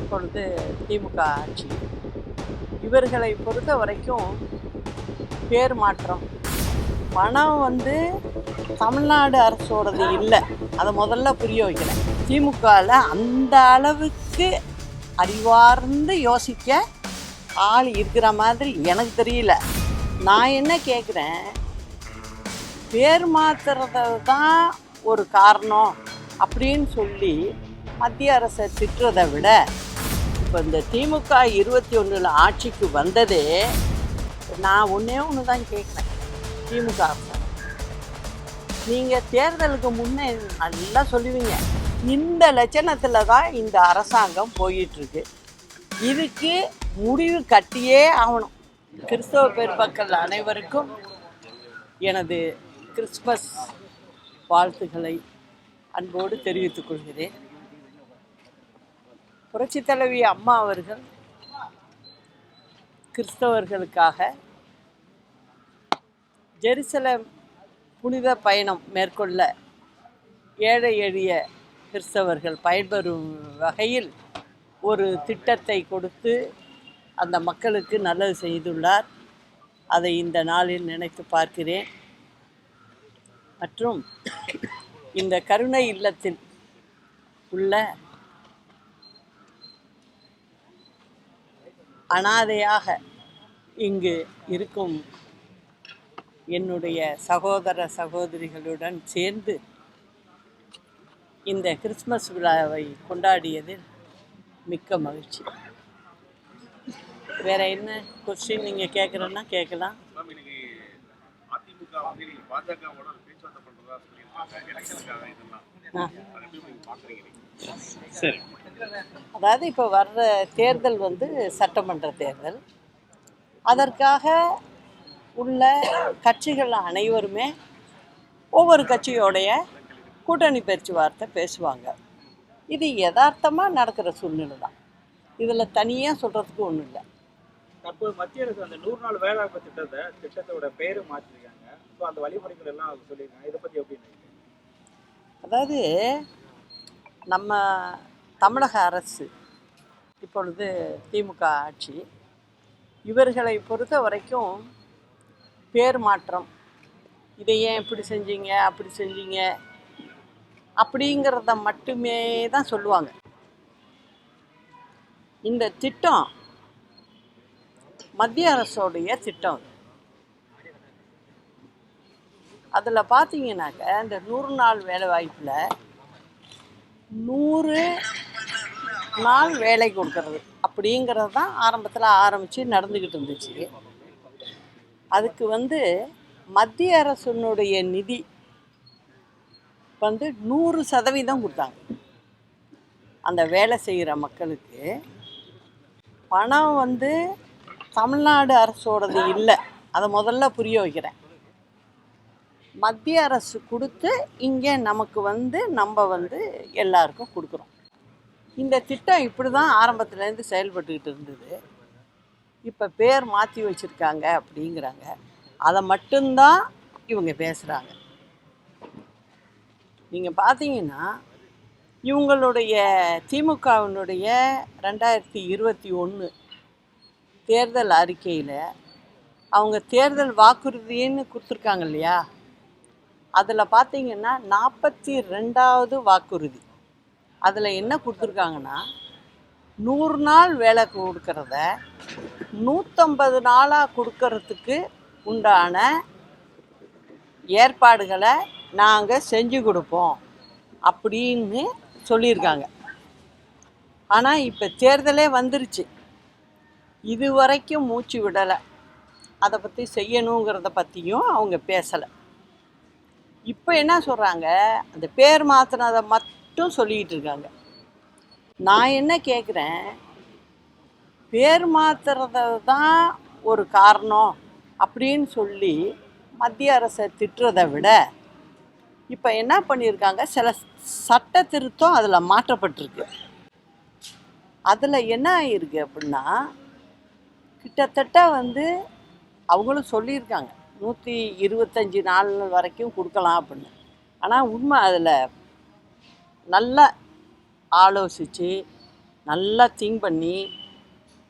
இப்பொழுது திமுக ஆட்சி. இவர்களை பொறுத்த வரைக்கும் பேர் மாற்றம், பணம் தமிழ்நாடு அரசோடது இல்லை. அதை முதல்ல புரிய வைக்கிறேன். திமுகவில் அந்த அளவுக்கு அறிவார்ந்து யோசிக்க ஆள் இருக்கிற மாதிரி எனக்கு தெரியல. நான் என்ன கேட்குறேன், பேர் மாற்றுறது தான் ஒரு காரணம் அப்படின்னு சொல்லி மத்திய அரசை திட்டுறதை விட, இப்போ இந்த திமுக 21 ஆட்சிக்கு வந்ததே, நான் ஒன்று தான் கேட்குறேன். திமுக அரசு, நீங்கள் தேர்தலுக்கு முன்னே நல்லா சொல்லுவீங்க, இந்த லட்சணத்தில் தான் இந்த அரசாங்கம் போயிட்டுருக்கு, இதுக்கு முடிவு கட்டியே ஆகணும். கிறிஸ்தவ பெருமக்கள் அனைவருக்கும் எனது கிறிஸ்மஸ் வாழ்த்துக்களை அன்போடு தெரிவித்துக் கொள்கிறேன். புரட்சித் தலைவி அம்மா அவர்கள் கிறிஸ்தவர்களுக்காக ஜெருசலேம் புனித பயணம் மேற்கொள்ள ஏழை எளிய கிறிஸ்தவர்கள் பயன்பெறும் வகையில் ஒரு திட்டத்தை கொடுத்து அந்த மக்களுக்கு நல்லது செய்துள்ளார். அதை இந்த நாளில் நினைத்து பார்க்கிறேன். மற்றும் இந்த கருணை இல்லத்தில் உள்ள அனாதையாக இங்கு இருக்கும் என்னுடைய சகோதர சகோதரிகளுடன் சேர்ந்து இந்த கிறிஸ்மஸ் விழாவை கொண்டாடியதில் மிக்க மகிழ்ச்சி. வேற என்ன கொஸ்டின் நீங்கள் கேட்குறேன்னா கேட்கலாம். சரி, அதாவது இப்போ வர்ற தேர்தல் சட்டமன்ற தேர்தல். அதற்காக உள்ள கட்சிகள் அனைவருமே ஒவ்வொரு கட்சியோடைய கூட்டணி பேச்சுவார்த்தை பேசுவாங்க. இது யதார்த்தமாக நடக்கிற சூழ்நிலை தான். இதில் தனியாக சொல்கிறதுக்கு ஒன்றும் இல்லை. தற்போது மத்திய அரசு அந்த 100 நாள் வேலைவாய்ப்பு திட்டத்தோட பேரு மாற்றிருக்காங்க. ஸோ அந்த வழிமுறைகள் எல்லாம் சொல்லியிருக்காங்க. இதை பற்றி எப்படி? அதாவது நம்ம தமிழக அரசு இப்பொழுது திமுக ஆட்சி, இவர்களை பொறுத்த வரைக்கும் பேர் மாற்றம், இதை ஏன் இப்படி செஞ்சீங்க அப்படி செஞ்சீங்க அப்படிங்கிறத மட்டுமே தான் சொல்லுவாங்க. இந்த திட்டம் மத்திய அரசோடைய திட்டம். அதில் பார்த்தீங்கன்னாக்க இந்த 100 நாள் வேலை வாய்ப்பில் 100 நாள் வேலை கொடுக்கறது அப்படிங்கிறது தான் ஆரம்பத்தில் ஆரம்பித்து நடந்துக்கிட்டு இருந்துச்சு. அதுக்கு மத்திய அரசினுடைய நிதி 100% கொடுத்தாங்க. அந்த வேலை செய்கிற மக்களுக்கு பணம் தமிழ்நாடு அரசோடது இல்லை. அதை முதல்ல புரிய வைக்கிறேன். மத்திய அரசு கொடுத்து இங்கே நமக்கு நம்ம எல்லாருக்கும் கொடுக்குறோம். இந்த திட்டம் இப்படி தான் ஆரம்பத்துலேருந்து செயல்பட்டுக்கிட்டு இருந்தது. இப்போ பேர் மாற்றி வச்சுருக்காங்க அப்படிங்கிறாங்க. அதை மட்டும்தான் இவங்க பேசுகிறாங்க. நீங்கள் பார்த்தீங்கன்னா இவங்களுடைய திமுகவினுடைய 2021 தேர்தல் அறிக்கையில் அவங்க தேர்தல் வாக்குறுதின்னு கொடுத்துருக்காங்க இல்லையா, அதில் பார்த்தீங்கன்னா 42வது வாக்குறுதி. அதில் என்ன கொடுத்துருக்காங்கன்னா 100 நாள் வேலை கொடுக்கறத 150 நாளாக கொடுக்கறதுக்கு உண்டான ஏற்பாடுகளை நாங்கள் செஞ்சு கொடுப்போம் அப்படின்னு சொல்லியிருக்காங்க. ஆனால் இப்போ தேர்தலே வந்துருச்சு, இது வரைக்கும் மூச்சு விடலை. அதை பற்றி செய்யணுங்கிறத பற்றியும் அவங்க பேசலை. இப்போ என்ன சொல்கிறாங்க, அந்த பேர் மாற்றினதை மட்டும் சொல்லிக்கிட்டு இருக்காங்க. நான் என்ன கேட்குறேன், பேர் மாற்றுறது தான் ஒரு காரணம் அப்படின்னு சொல்லி மத்திய அரசை திட்டுறதை விட, இப்போ என்ன பண்ணியிருக்காங்க, சில சட்ட திருத்தம் அதில் மாற்றப்பட்டிருக்கு. அதில் என்ன ஆகிருக்கு அப்படின்னா, கிட்டத்தட்ட அவங்களும் சொல்லியிருக்காங்க 125 நாள் வரைக்கும் கொடுக்கலாம் அப்படின்னு. ஆனால் உண்மை அதில் நல்லா ஆலோசித்து நல்லா திங்க் பண்ணி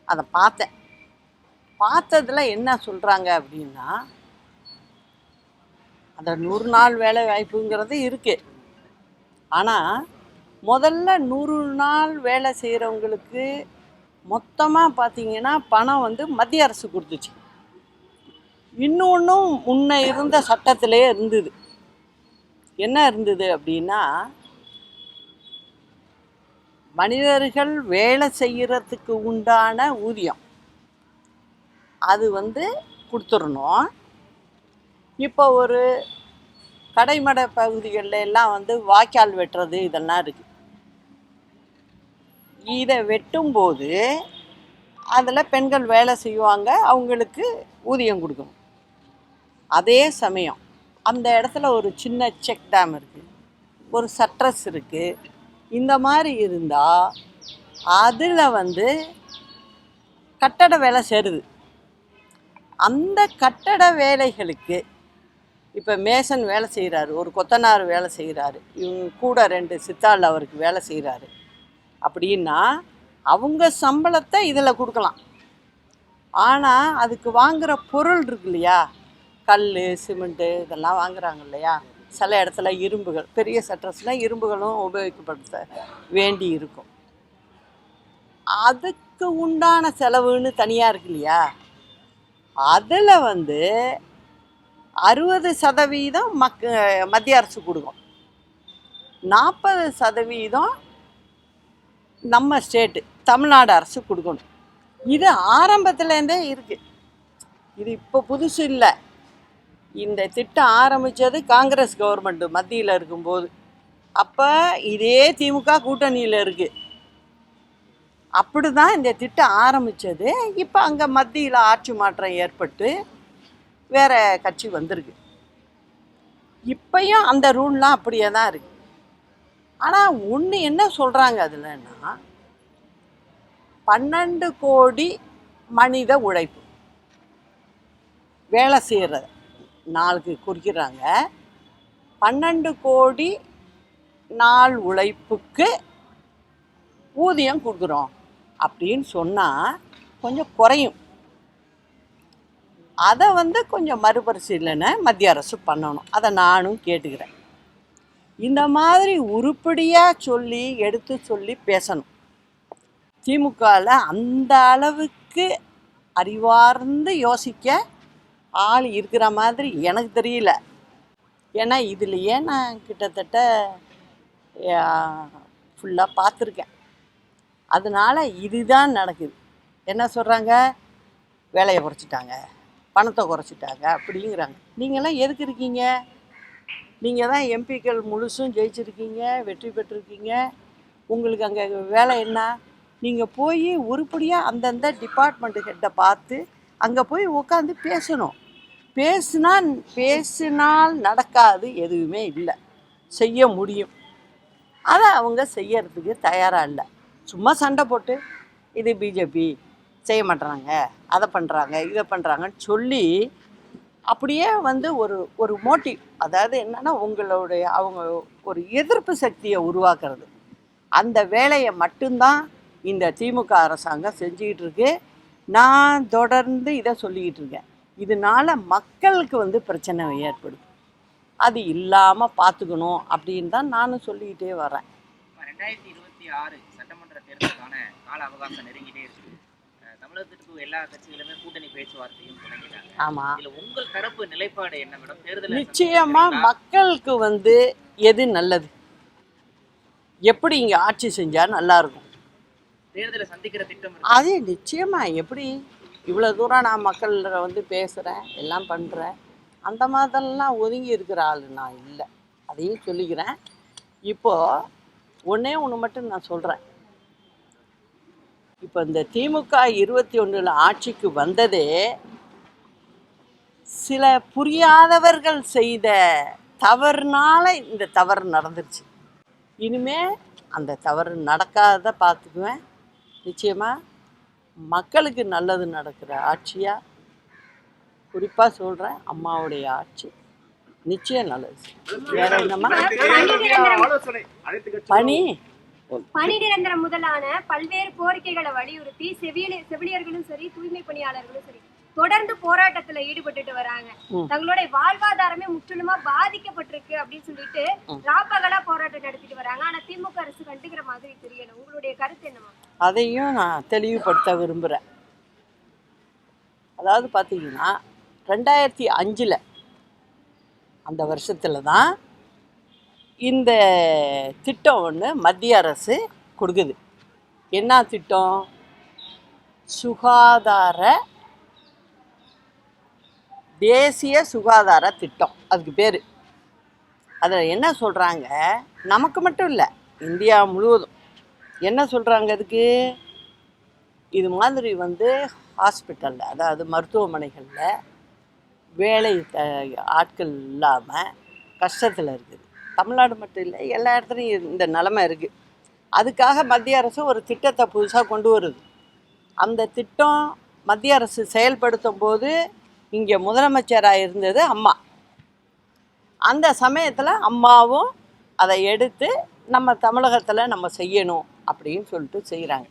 அதை பார்த்தேன். பார்த்ததில் என்ன சொல்கிறாங்க அப்படின்னா, அந்த 100 நாள் வேலை வாய்ப்புங்கிறது இருக்குது. ஆனால் முதல்ல 100 நாள் வேலை செய்கிறவங்களுக்கு மொத்தமாக பார்த்தீங்கன்னா பணம் வந்து மத்திய அரசு கொடுத்துச்சு. இன்னொன்றும் முன்ன இருந்த சட்டத்திலே இருந்தது. என்ன இருந்தது அப்படின்னா, மனிதர்கள் வேலை செய்கிறதுக்கு உண்டான ஊதியம் அது வந்து கொடுத்துடணும். இப்போ ஒரு கடைமடை பகுதிகளில் எல்லாம் வந்து வாய்க்கால் வெட்டுறது இதெல்லாம் இருக்குது. இதை வெட்டும்போது அதில் பெண்கள் வேலை செய்வாங்க, அவங்களுக்கு ஊதியம் கொடுக்கணும். அதே சமயம் அந்த இடத்துல ஒரு சின்ன செக் டேம் இருக்குது, ஒரு சட்ரஸ் இருக்குது. இந்த மாதிரி இருந்தால் அதில் வந்து கட்டட வேலை சேருது. அந்த கட்டட வேலைகளுக்கு இப்போ மேசன் வேலை செய்கிறாரு, ஒரு கொத்தனார் வேலை செய்கிறாரு, இவங்க கூட 2 சித்தாள் அவருக்கு வேலை செய்கிறாரு அப்படின்னா அவங்க சம்பளத்தை இதில் கொடுக்கலாம். ஆனால் அதுக்கு வாங்குகிற பொருள் இருக்கு இல்லையா, கல், சிமெண்ட்டு இதெல்லாம் வாங்குறாங்க இல்லையா. சில இடத்துல இரும்புகள், பெரிய சட்டர்ஸ்னால் இரும்புகளும் உபயோகிக்கப்படுத்த வேண்டி இருக்கும். அதுக்கு உண்டான செலவுன்னு தனியாக இருக்கு இல்லையா. அதில் வந்து 60% மத்திய அரசு கொடுக்கும், 40% நம்ம ஸ்டேட்டு தமிழ்நாடு அரசு கொடுக்கணும். இது ஆரம்பத்துலேருந்தே இருக்குது. இது இப்போ புதுசு இல்லை. இந்த திட்டம் ஆரம்பித்தது காங்கிரஸ் கவர்மெண்ட்டு மத்தியில் இருக்கும்போது. அப்போ இதே திமுக கூட்டணியில் இருக்குது. அப்படி தான் இந்த திட்டம் ஆரம்பித்தது. இப்போ அங்கே மத்தியில் ஆட்சி மாற்றம் ஏற்பட்டு வேறு கட்சி வந்திருக்கு. இப்போயும் அந்த ரூல்லாம் அப்படியே தான் இருக்குது. ஆனால் ஒன்று என்ன சொல்கிறாங்க அதுலன்னா, 12 கோடி மனித உழைப்பு வேலை செய்கிறது நாளுக்கு குறிக்கிறாங்க. 12 கோடி நாள் உழைப்புக்கு ஊதியம் கொடுக்குறோம் அப்படின்னு சொன்னால் கொஞ்சம் குறையும். அதை வந்து கொஞ்சம் மறுபரிசீலனை மத்திய அரசு பண்ணணும். அதை நானும் கேட்டுக்கிறேன். இந்த மாதிரி உருப்படியாக சொல்லி எடுத்து சொல்லி பேசணும். திமுகவில் அந்த அளவுக்கு அறிவார்ந்து யோசிக்க ஆள் இருக்கிற மாதிரி எனக்கு தெரியல. ஏன்னா இதுலையே நான் கிட்டத்தட்ட ஃபுல்லாக பார்த்துருக்கேன். அதனால் இதுதான் நடக்குது. என்ன சொல்கிறாங்க, வேலையை குறைச்சிட்டாங்க, பணத்தை குறைச்சிட்டாங்க அப்படிங்கிறாங்க. நீங்களாம் எதுக்கு இருக்கீங்க? நீங்கள் தான் எம்பிக்கள் முழுசும் ஜெயிச்சிருக்கீங்க, வெற்றி பெற்றிருக்கீங்க. உங்களுக்கு அங்கே வேலை என்ன? நீங்கள் போய் உருப்படியாக அந்தந்த டிபார்ட்மெண்ட்டு ஹெட்டை பார்த்து அங்கே போய் உட்காந்து பேசணும். பேசினால் நடக்காது எதுவுமே இல்லை. செய்ய முடியும். அதை அவங்க செய்யறதுக்கு தயாராக இல்லை. சும்மா சண்டை போட்டு இது பிஜேபி செய்ய மாட்டுறாங்க, அதை பண்ணுறாங்க, இதை பண்ணுறாங்கன்னு சொல்லி அப்படியே வந்து ஒரு மோட்டிவ், அதாவது என்னென்னா அவங்க ஒரு எதிர்ப்பு சக்தியை உருவாக்குறது. அந்த வேலையை மட்டும்தான் இந்த திமுக அரசாங்கம் செஞ்சுக்கிட்டு இருக்கு. நான் தொடர்ந்து இதை சொல்லிக்கிட்டு இருக்கேன். இதனால் மக்களுக்கு வந்து பிரச்சனை ஏற்படுது. அது இல்லாமல் பார்த்துக்கணும் அப்படின்னு தான் நானும் சொல்லிக்கிட்டே வரேன். 2026 சட்டமன்ற தேர்தலுக்கான கால அவகாசம் நெருங்கிட்டே இருக்கு. தமிழகத்துக்கு எல்லா கட்சிகளுமே கூட்டணி பேச்சுவார்த்தையும் தொடங்கிட்டாங்க. ஆமாம். இதில் உங்கள் தரப்பு நிலைப்பாடு என்ன மேடம்? தேர்தல் நிச்சயமாக மக்களுக்கு வந்து எது நல்லது, எப்படி இங்கே ஆட்சி செஞ்சால் நல்லாயிருக்கும், தேர்தலை சந்திக்கிற திட்டம் அது நிச்சயமாக. எப்படி இவ்வளோ தூரம் நான் மக்களில் வந்து பேசுகிறேன், எல்லாம் பண்ணுறேன், அந்த மாதிரிலாம் ஒதுங்கி இருக்கிற ஆள் நான் இல்லை. அதையும் சொல்லிக்கிறேன். இப்போது ஒன்றே ஒன்று மட்டும் நான் சொல்கிறேன். இப்போ இந்த திமுக 21 ஆட்சிக்கு வந்ததே சில புரியாதவர்கள் செய்த தவறுனால இந்த தவறு நடந்துருச்சு. இனிமே அந்த தவறு நடக்காத பார்த்துக்குவேன். நிச்சயமாக மக்களுக்கு நல்லது நடக்கிற ஆட்சியாக, குறிப்பாக சொல்கிறேன், அம்மாவுடைய ஆட்சி நிச்சயம் நல்லது. வேற என்னம்மா பணி பணி நிரந்தரம் முதலான பல்வேறு கோரிக்கைகளை வலியுறுத்தி செவிலியர்களும் சரி, தூய்மை பணியாளர்களும் சரி தொடர்ந்து போராட்டத்துல ஈடுபட்டுட்டு வராங்க. தங்களுடைய வாழ்வாதாரமே முற்றிலுமா பாதிக்கப்பட்டிருக்கு அப்படின்னு சொல்லிட்டு ராப்பகலா போராட்டம் நடத்திட்டு வராங்க. ஆனா திமுக அரசு கண்டுக்கிற மாதிரி தெரியல. உங்களுடைய கருத்து என்னமா? அதையும் நான் தெளிவுபடுத்த விரும்புகிறேன். அதாவது பார்த்தீங்கன்னா 2005 அந்த வருஷத்தில் தான் இந்த திட்டம் ஒன்று மத்திய அரசு கொடுக்குது. என்ன திட்டம்? தேசிய சுகாதார திட்டம் அதுக்கு பேர். அதில் என்ன சொல்கிறாங்க, நமக்கு மட்டும் இல்லை இந்தியா முழுவதும் என்ன சொல்கிறாங்க, அதுக்கு இது மாதிரி ஹாஸ்பிட்டலில், அதாவது மருத்துவமனைகளில் வேலை ஆட்கள் இல்லாமல் கஷ்டத்தில் இருக்குது. தமிழ்நாடு மட்டும் இல்லை, எல்லா இடத்துலையும் இந்த நிலமை இருக்குது. அதுக்காக மத்திய அரசு ஒரு திட்டத்தை புதுசாக கொண்டு வருது. அந்த திட்டம் மத்திய அரசு செயல்படுத்தும் போது இங்கே முதலமைச்சராக இருந்தது அம்மா. அந்த சமயத்தில் அம்மாவும் அதை எடுத்து நம்ம தமிழகத்தில் நம்ம செய்யணும் அப்படின்னு சொல்லிட்டு செய்கிறாங்க.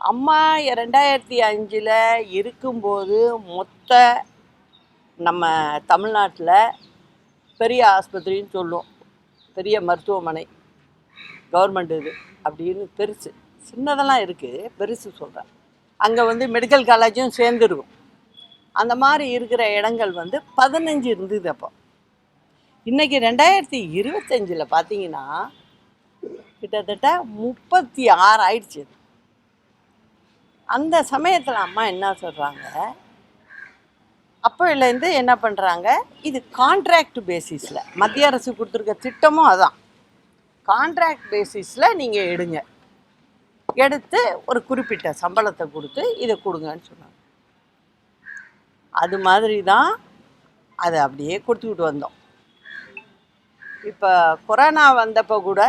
அம்மா 2005 இருக்கும்போது மொத்த நம்ம தமிழ்நாட்டில் பெரிய ஆஸ்பத்திரின்னு சொல்லுவோம், பெரிய மருத்துவமனை, கவர்மெண்ட் இது அப்படின்னு பெருசு, சின்னதெல்லாம் இருக்குது, பெருசு சொல்கிறேன். அங்கே மெடிக்கல் காலேஜும் சேர்ந்துருக்கும். அந்த மாதிரி இருக்கிற இடங்கள் 15 இருந்தது. அப்போ இன்றைக்கி 2025 பார்த்தீங்கன்னா கிட்டத்தட்ட 36 ஆயிடுச்சு. அந்த சமயத்தில் அம்மா என்ன சொல்கிறாங்க, அப்போலேருந்து என்ன பண்ணுறாங்க, இது கான்ட்ராக்ட் பேசிஸில் மத்திய அரசு கொடுத்துருக்க திட்டமும் அதான். கான்ட்ராக்ட் பேசிஸில் நீங்கள் எடுத்து ஒரு குறிப்பிட்ட சம்பளத்தை கொடுத்து இதை கொடுங்கன்னு சொன்னாங்க. அது மாதிரி தான் அதை அப்படியே கொடுத்துக்கிட்டு வந்தோம். இப்போ கொரோனா வந்தப்போ கூட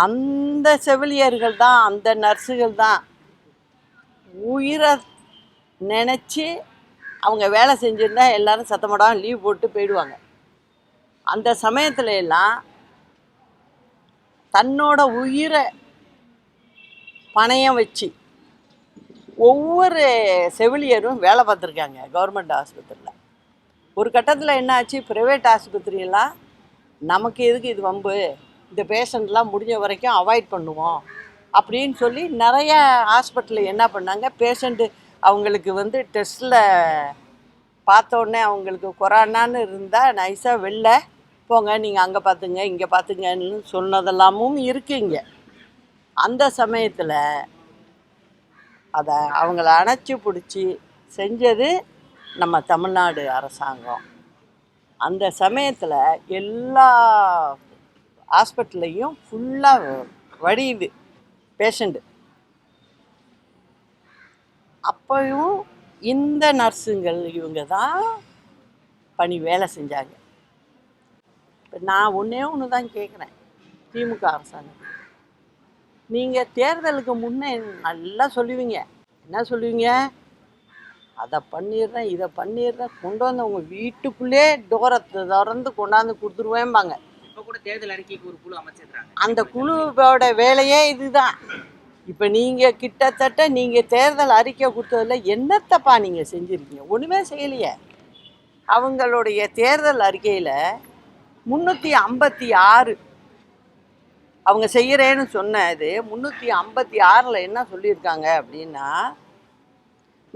அந்த செவிலியர்கள் தான், அந்த நர்ஸுகள் தான் உயிரை நினச்சி அவங்க வேலை செஞ்சுருந்தா எல்லோரும் சத்தமடாமல் லீவ் போட்டு போயிடுவாங்க. அந்த சமயத்துல எல்லாம் தன்னோட உயிரை பணையம் வச்சு ஒவ்வொரு செவிலியரும் வேலை பார்த்துருக்காங்க கவர்மெண்ட் ஆஸ்பத்திரியில். ஒரு கட்டத்தில் என்ன ஆச்சு, ப்ரைவேட் ஆஸ்பத்திரியெல்லாம் நமக்கு எதுக்கு இது வம்பு, இந்த பேஷண்ட்லாம் முடிஞ்ச வரைக்கும் அவாய்ட் பண்ணுவோம் அப்படின்னு சொல்லி நிறைய ஹாஸ்பிட்டலில் என்ன பண்ணாங்க, பேஷண்ட்டு அவங்களுக்கு டெஸ்ட்டில் பார்த்தோன்னே அவங்களுக்கு கொரோனான்னு இருந்தால் நைஸாக வெளில போங்க, நீங்கள் அங்கே பார்த்துங்க இங்கே பார்த்துங்கன்னு சொன்னதெல்லாமும் இருக்குங்க. அந்த சமயத்தில் அதை அவங்கள அணைச்சி பிடிச்சி செஞ்சது நம்ம தமிழ்நாடு அரசாங்கம். அந்த சமயத்தில் எல்லா ஹாஸ்பிட்டல்லையும் ஃபுல்லாக வடியுது பேஷண்ட்டு. அப்போயும் இந்த நர்ஸுங்கள் இவங்க தான் வேலை செஞ்சாங்க. இப்போ நான் ஒன்று தான் கேட்குறேன், திமுக அரசாங்கம், நீங்கள் தேர்தலுக்கு முன்னே நல்லா சொல்லுவீங்க, என்ன சொல்லுவீங்க, அதை பண்ணிடுறேன் இதை பண்ணிடுறேன், கொண்டு வந்து உங்கள் வீட்டுக்குள்ளே டோரை திறந்து கொண்டாந்து கொடுத்துருவேம்பாங்க. இப்போ கூட தேர்தல் அறிக்கைக்கு ஒரு குழு அமைச்சிருக்காங்க. அந்த குழுவோட வேலையே இதுதான். இப்போ நீங்கள் கிட்டத்தட்ட நீங்கள் தேர்தல் அறிக்கை கொடுத்ததில் என்னத்தப்பா நீங்கள் செஞ்சுருக்கீங்க? ஒன்றுமே செய்யலையே. அவங்களுடைய தேர்தல் அறிக்கையில் 356 அவங்க செய்கிறேன்னு சொன்னது 356 என்ன சொல்லியிருக்காங்க அப்படின்னா,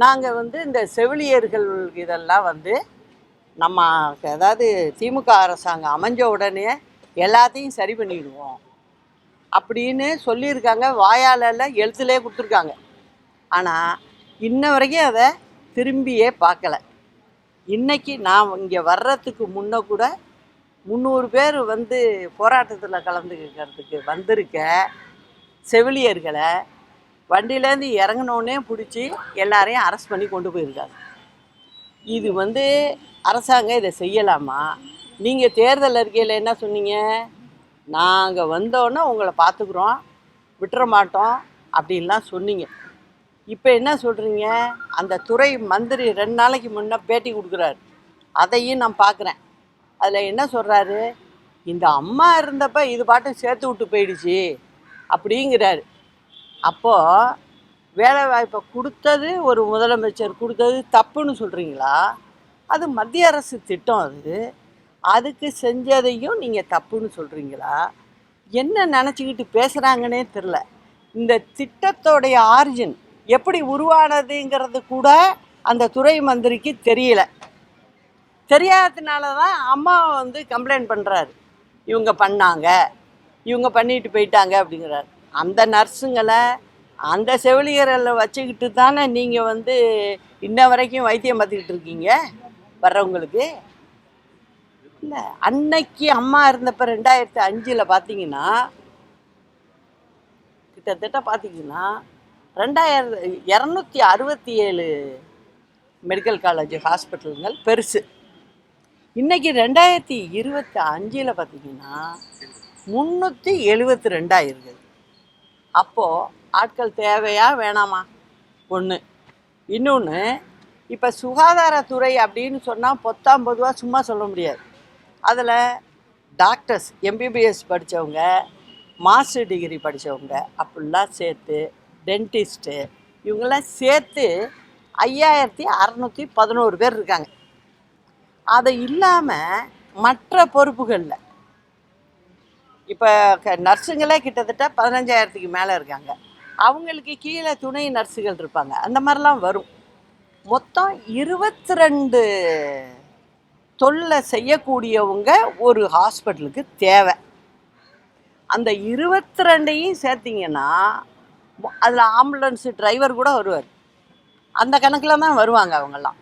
நாங்கள் இந்த செவிலியர்கள் இதெல்லாம் நம்ம அதாவது திமுக அரசாங்கம் அமைஞ்ச உடனே எல்லாத்தையும் சரி பண்ணிடுவோம் அப்படின்னு சொல்லியிருக்காங்க. வாயாலெல்லாம் எழுத்துலே கொடுத்துருக்காங்க. ஆனால் இன்ன வரைக்கும் அதை திரும்பியே பார்க்கல. இன்றைக்கி நான் இங்கே வர்றதுக்கு முன்னே கூட 300 பேர் போராட்டத்தில் கலந்துக்கிறதுக்கு வந்திருக்க செவிலியர்களை வண்டியிலேருந்து இறங்கினோடனே பிடிச்சி எல்லாரையும் அரெஸ்ட் பண்ணி கொண்டு போயிருக்காங்க. இது அரசாங்கம் இதை செய்யலாமா? நீங்கள் தேர்தல் அறிக்கையில் என்ன சொன்னீங்க, நாங்கள் வந்தோன்னே உங்களை பார்த்துக்குறோம், விட்டுற மாட்டோம் அப்படின்லாம் சொன்னீங்க. இப்போ என்ன சொல்கிறீங்க, அந்த துறை மந்திரி 2 நாளைக்கு முன்னே பேட்டி கொடுக்குறாரு, அதையும் நான் பார்க்குறேன். அதில் என்ன சொல்கிறாரு, இந்த அம்மா இருந்தப்ப இது பாட்டும் சேர்த்து விட்டு போயிடுச்சு அப்படிங்கிறாரு. அப்போது வேலை வாய்ப்பை கொடுத்தது ஒரு முதலமைச்சர் கொடுத்தது தப்புன்னு சொல்கிறீங்களா? அது மத்திய அரசு திட்டம், அதுக்கு செஞ்சதையும் நீங்கள் தப்புன்னு சொல்கிறீங்களா? என்ன நினச்சிக்கிட்டு பேசுகிறாங்கன்னே தெரில. இந்த திட்டத்தோடைய ஆரிஜின் எப்படி உருவானதுங்கிறது கூட அந்த துறை மந்திரிக்கு தெரியல. தெரியாததுனால தான் அம்மா கம்ப்ளைண்ட் பண்ணுறாரு, இவங்க பண்ணாங்க, இவங்க பண்ணிட்டு போயிட்டாங்க அப்படிங்கிறாரு. அந்த நர்ஸுங்களை அந்த செவிலியரை வச்சுக்கிட்டு தானே நீங்கள் இன்ன வரைக்கும் வைத்தியம் பார்த்துக்கிட்டு இருக்கீங்க வர்றவங்களுக்கு. இல்லை, அன்னைக்கு அம்மா இருந்தப்போ 2005 பார்த்தீங்கன்னா கிட்டத்தட்ட பார்த்தீங்கன்னா 267 மெடிக்கல் காலேஜ் ஹாஸ்பிட்டலுங்கள் பெருசு. இன்றைக்கி 2025 பார்த்தீங்கன்னா 372 இருக்குது. அப்போது ஆட்கள் தேவையா வேணாமா? ஒன்று. இன்னொன்று, இப்போ சுகாதாரத்துறை அப்படின்னு சொன்னால் பொத்தாம்பதுவாக சும்மா சொல்ல முடியாது. அதில் டாக்டர்ஸ், எம்பிபிஎஸ் படித்தவங்க, மாஸ்டர் டிகிரி படித்தவங்க அப்படிலாம் சேர்த்து, டென்டிஸ்ட்டு, இவங்கெல்லாம் சேர்த்து 5611 பேர் இருக்காங்க. அது இல்லாமல் மற்ற பொறுப்புகளில் இப்போ நர்ஸுங்களே கிட்டத்தட்ட 15,000க்கு மேலே இருக்காங்க. அவங்களுக்கு கீழே துணை நர்ஸுகள் இருப்பாங்க. அந்த மாதிரிலாம் வரும். மொத்தம் 22 தொழிலை செய்யக்கூடியவங்க ஒரு ஹாஸ்பிட்டலுக்கு தேவை. அந்த 22ஐயும் சேர்த்திங்கன்னா அதில் ஆம்புலன்ஸு டிரைவர் கூட வருவார். அந்த கணக்கில் தான் வருவாங்க அவங்கெல்லாம்.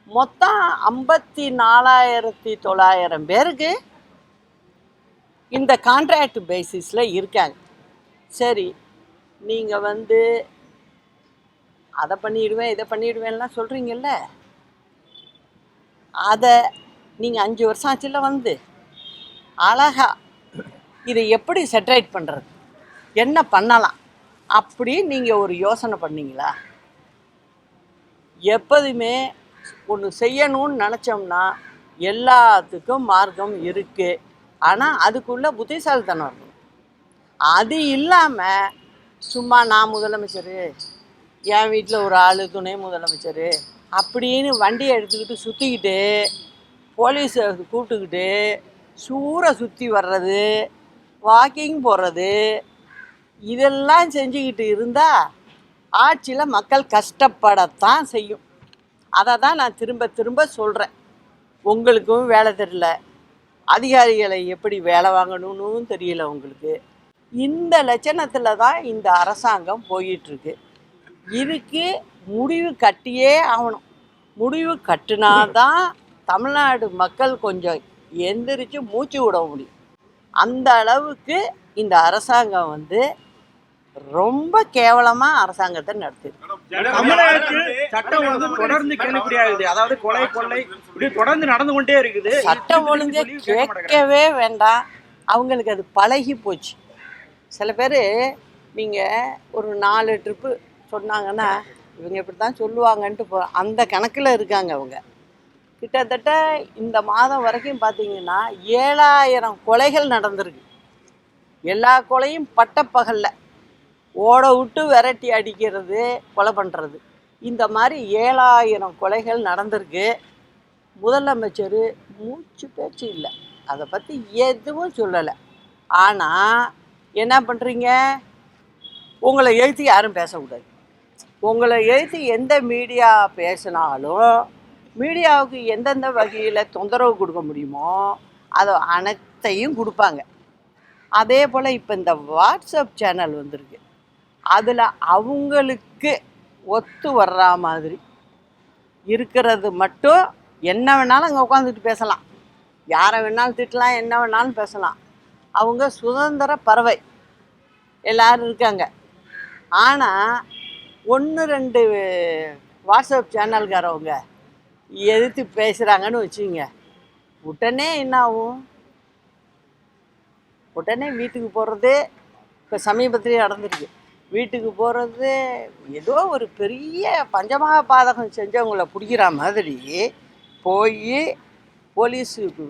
மொத்தம் 54,900 பேருக்கு இந்த கான்ட்ராக்ட் பேசிஸில் இருக்காங்க. சரி, நீங்கள் அதை பண்ணிவிடுவேன் இதை பண்ணிவிடுவேன்லாம் சொல்கிறீங்கல்ல, அதை நீங்கள் 5 வருஷம் ஆச்சுல அழகா இதை எப்படி செட்ரேட் பண்ணுறது, என்ன பண்ணலாம் அப்படி நீங்கள் ஒரு யோசனை பண்ணீங்களா? எப்போதுமே ஒன்று செய்யணும்னு நினச்சோம்னா எல்லாத்துக்கும் மார்க்கம் இருக்குது. ஆனால் அதுக்குள்ளே புத்திசாலித்தனம் இருக்கணும். அது இல்லாமல் சும்மா நான் முதலமைச்சர், என் வீட்டில் ஒரு ஆள் துணை முதலமைச்சர் அப்படின்னு வண்டியை எடுத்துக்கிட்டு சுற்றிக்கிட்டு போலீஸை கூப்பிட்டுக்கிட்டு சூறை சுற்றி வர்றது, வாக்கிங் போகிறது, இதெல்லாம் செஞ்சுக்கிட்டு இருந்தால் ஆட்சியில் மக்கள் கஷ்டப்படத்தான் செய்யும். அதை தான் நான் திரும்ப திரும்ப சொல்கிறேன். உங்களுக்கும் வேலை தெரியல, அதிகாரிகளை எப்படி வேலை வாங்கணும்னு தெரியல உங்களுக்கு. இந்த லட்சணத்தில் தான் இந்த அரசாங்கம் போயிட்டுருக்கு. இதுக்கு முடிவு கட்டியே ஆகணும். முடிவு கட்டினாதான் தமிழ்நாடு மக்கள் கொஞ்சம் எந்திரிச்சு மூச்சு விட முடியும். அந்த அளவுக்கு இந்த அரசாங்கம் ரொம்ப கேவலமாக அரசாங்கத்தை நடத்திருக்கு. தமிழகத்தில் சட்டம் ஒழுங்கு தொடர்ந்து கேள்விக்குறியாகுது. அதாவது கொலை கொள்ளை இப்படி தொடர்ந்து நடந்து கொண்டே இருக்குது. சட்டம் ஒழுங்கு கேட்கவே வேண்டாம், அவங்களுக்கு அது பழகி போச்சு. சில பேர் நீங்கள் ஒரு 4 ட்ரிப்பு சொன்னாங்கன்னா இவங்க இப்படி தான் சொல்லுவாங்கன்ட்டு அந்த கணக்கில் இருக்காங்க அவங்க. கிட்டத்தட்ட இந்த மாதம் வரைக்கும் பார்த்தீங்கன்னா 7,000 கொலைகள் நடந்திருக்கு. எல்லா கொலையும் பட்டப்பகலில் ஓட விட்டு விரட்டி அடிக்கிறது, கொலை பண்ணுறது, இந்த மாதிரி 7,000 கொலைகள் நடந்திருக்கு. முதலமைச்சர் மூச்சு பேச்சு இல்லை, அதை பற்றி எதுவும் சொல்லலை. ஆனால் என்ன பண்ணுறீங்க, உங்களை எழுத்து யாரும் பேசக்கூடாது. உங்களை எழுத்து எந்த மீடியா பேசினாலும் மீடியாவுக்கு எந்தெந்த வகையில் தொந்தரவு கொடுக்க முடியுமோ அதை அனைத்தையும் கொடுப்பாங்க. அதே போல் இப்போ இந்த வாட்ஸ்அப் சேனல் வந்திருக்கு, அதில் அவங்களுக்கு ஒத்து வர்ற மாதிரி இருக்கிறது மட்டும் என்ன வேணாலும் அங்கே உட்காந்துட்டு பேசலாம், யாரை வேணாலும் திட்டலாம், என்ன வேணாலும் பேசலாம். அவங்க சுதந்திர பறவை எல்லோரும் இருக்காங்க. ஆனால் 1-2 வாட்ஸ்அப் சேனல்காரவங்க எதிர்த்து பேசுகிறாங்கன்னு வச்சுங்க, உடனே என்ன ஆகும், உடனே வீட்டுக்கு போகிறது. இப்போ சமீபத்திலே நடந்திருக்கு, வீட்டுக்கு போகிறது ஏதோ ஒரு பெரிய பஞ்சமாக பாதகம் செஞ்சவங்கள பிடிக்கிற மாதிரி போய் போலீஸுக்கு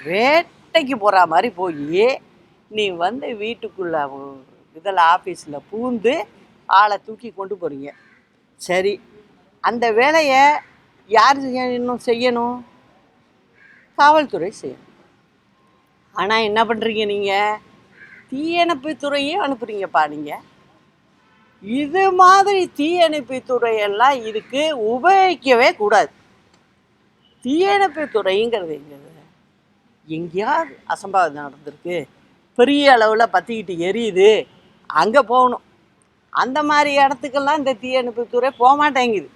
வேட்டைக்கு போகிற மாதிரி போய் நீ வந்து வீட்டுக்குள்ளே இதில் ஆஃபீஸில் பூந்து ஆளை தூக்கி கொண்டு போகிறீங்க. சரி, அந்த வேலையை யார் இன்னும் செய்யணும்? காவல்துறை செய்யணும். ஆனால் என்ன பண்ணுறீங்க நீங்கள்? தீயணைப்பு துறையும் அனுப்புகிறீங்கப்பா. நீங்கள் இது மாதிரி தீயணைப்பு துறையெல்லாம் இதுக்கு உபயோகிக்கவே கூடாது. தீயணைப்பு துறைங்கிறது எங்கேயாவது அசம்பாவிதம் நடந்திருக்கு, பெரிய அளவில் பற்றிக்கிட்டு எரியுது, அங்கே போகணும். அந்த மாதிரி இடத்துக்கெல்லாம் இந்த தீயணைப்பு துறை போக மாட்டேங்குது.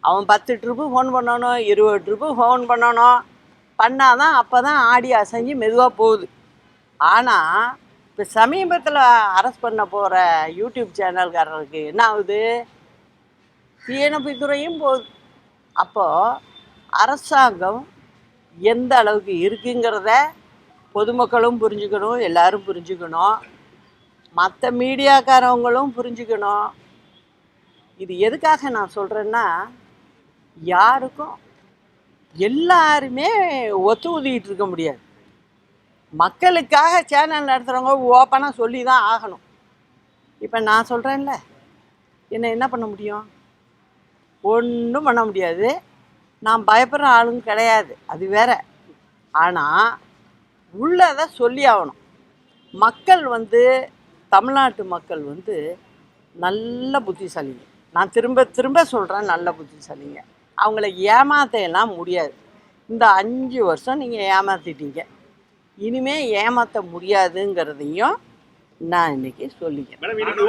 அவன் 10 ட்ரிப்பு ஃபோன் பண்ணணும், 20 ட்ரிப்பு ஃபோன் பண்ணணும், பண்ணாதான் அப்போ தான் ஆடி அசைஞ்சு மெதுவாக போகுது. ஆனால் இப்போ சமீபத்தில் அரெஸ்ட் பண்ண போகிற யூடியூப் சேனல்காரருக்கு என்ன ஆகுது? தீயணைப்பு துறையும் போகுது. அப்போது அரசாங்கம் எந்த அளவுக்கு இருக்குங்கிறத பொதுமக்களும் புரிஞ்சுக்கணும், எல்லாரும் புரிஞ்சுக்கணும், மற்ற மீடியாக்காரவங்களும் புரிஞ்சுக்கணும். இது எதுக்காக நான் சொல்கிறேன்னா, யாருக்கும் எல்லாருமே ஒத்து ஊதிக்கிட்டு இருக்க முடியாது. மக்களுக்காக சேனல் நடத்துகிறவங்க ஓப்பனாக சொல்லி தான் ஆகணும். இப்போ நான் சொல்கிறேன்ல, என்ன பண்ண முடியும்? ஒன்றும் பண்ண முடியாது. நான் பயப்படுற ஆளுங்க கிடையாது, அது வேற. ஆனால் உள்ளதை சொல்லி ஆகணும். மக்கள் வந்து, தமிழ்நாட்டு மக்கள் வந்து நல்ல புத்திசாலிங்க. நான் திரும்ப திரும்ப சொல்கிறேன், நல்ல புத்திசாலிங்க. அவங்கள ஏமாற்றையெல்லாம் முடியாது. இந்த 5 வருஷம் நீங்கள் ஏமாற்றிட்டீங்க, இனிமே ஏமாற்ற முடியாதுங்கிறதையும் நான் இன்னைக்கு சொல்லிக்கிறேன். மேடம், இன்னைக்கு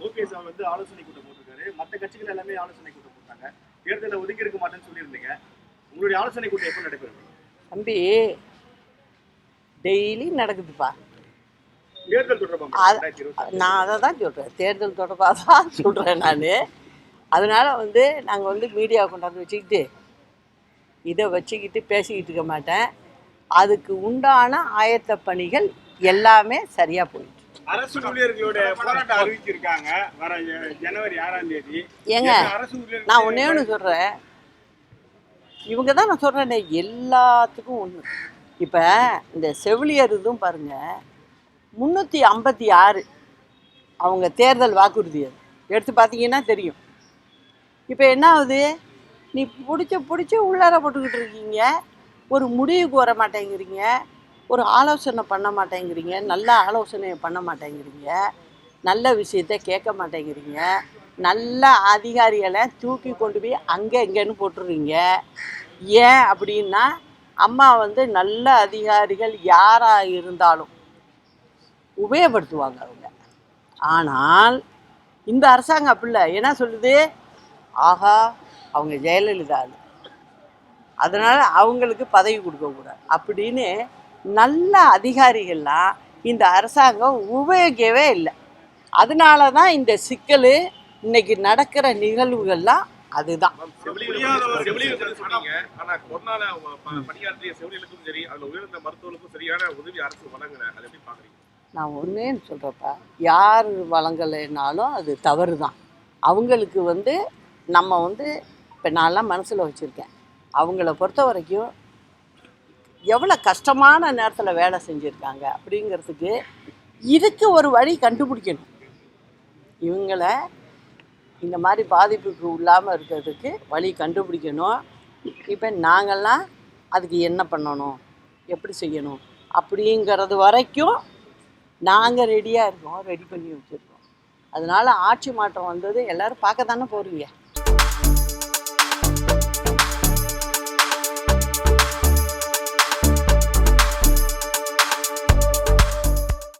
ஓபிஎஸ் வந்து ஆலோசனை கூட்டம் போட்டிருக்காரு. மற்ற கட்சிகள் எல்லாமே ஆலோசனை கூட்டம் போட்டாங்க. தேர்தலில் ஒதுக்கி இருக்க மாட்டேன்னு சொல்லியிருந்தீங்க. உங்களுடைய ஆலோசனை கூட்டம் எப்போ நடைபெறும்? தம்பி, டெய்லி நடக்குதுப்பா தேர்தல் தொடர்பாக. நான் அதை தான் சொல்கிறேன், தேர்தல் தொடர்பாக தான் சொல்கிறேன் நான். அதனால் வந்து நாங்கள் வந்து மீடியா கொண்டாந்து வச்சுக்கிட்டு இதை வச்சுக்கிட்டு பேசிக்கிட்டு இருக்க மாட்டேன். அதுக்கு உண்டான ஆயத்த பணிகள் எல்லாமே சரியாக போயிட்டு. அரசு ஊழியர்களுடைய போராட்டம் அறிவிச்சிருக்காங்க வர ஜனவரி 6ஆம் தேதி. ஏங்க, நான் ஒன்றே ஒன்று சொல்கிறேன், இவங்க தான் நான் சொல்கிறேனே எல்லாத்துக்கும் ஒன்று. இப்போ இந்த செவிலியர் இதுவும் பாருங்கள், 356 அவங்க தேர்தல் வாக்குறுதி, அது எடுத்து பார்த்தீங்கன்னா தெரியும். இப்போ என்ன ஆகுது? நீ பிடிச்சி உள்ளார போட்டுக்கிட்டு இருக்கீங்க, ஒரு முடிவுக்கு வர மாட்டேங்கிறீங்க, ஒரு ஆலோசனை பண்ண மாட்டேங்கிறீங்க, நல்ல ஆலோசனை பண்ண மாட்டேங்கிறீங்க, நல்ல விஷயத்த கேட்க மாட்டேங்கிறீங்க, நல்ல அதிகாரிகளை தூக்கி கொண்டு போய் அங்கே இங்கேன்னு போட்டுடுறீங்க. ஏன் அப்படின்னா, அம்மா வந்து நல்ல அதிகாரிகள் யாராக இருந்தாலும் உபயோகப்படுத்துவாங்க அவங்க. ஆனால் இந்த அரசாங்கம் அப்படில்ல. என்ன சொல்லுது? ஆஹா, அவங்க ஜெயலலிதா, அதனால் அவங்களுக்கு பதவி கொடுக்கக்கூடாது அப்படின்னு நல்ல அதிகாரிகள்லாம் இந்த அரசாங்கம் உபயோகிக்கவே இல்லை. அதனால தான் இந்த சிக்கல், இன்னைக்கு நடக்கிற நிகழ்வுகள்லாம் அதுதான். நான் ஒன்றே சொல்கிறப்ப, யார் வழங்கலைனாலும் அது தவறு தான். அவங்களுக்கு வந்து நம்ம வந்து இப்போ நான்லாம் மனசில் வச்சுருக்கேன், அவங்கள பொறுத்த வரைக்கும் எவ்வளோ கஷ்டமான நேரத்தில் வேலை செஞ்சுருக்காங்க அப்படிங்கிறதுக்கு இதுக்கு ஒரு வழி கண்டுபிடிக்கணும். இவங்களை இந்த மாதிரி பாதிப்புக்கு இல்லாமல் இருக்கிறதுக்கு வழி கண்டுபிடிக்கணும். இப்போ நாங்கள்லாம் அதுக்கு என்ன பண்ணணும், எப்படி செய்யணும் அப்படிங்கிறது வரைக்கும் நாங்கள் ரெடியாக இருக்கோம், ரெடி பண்ணி வச்சுருக்கோம். அதனால் ஆட்சி மாற்றம் வந்தது எல்லோரும் பார்க்க தானே போகிறீங்க.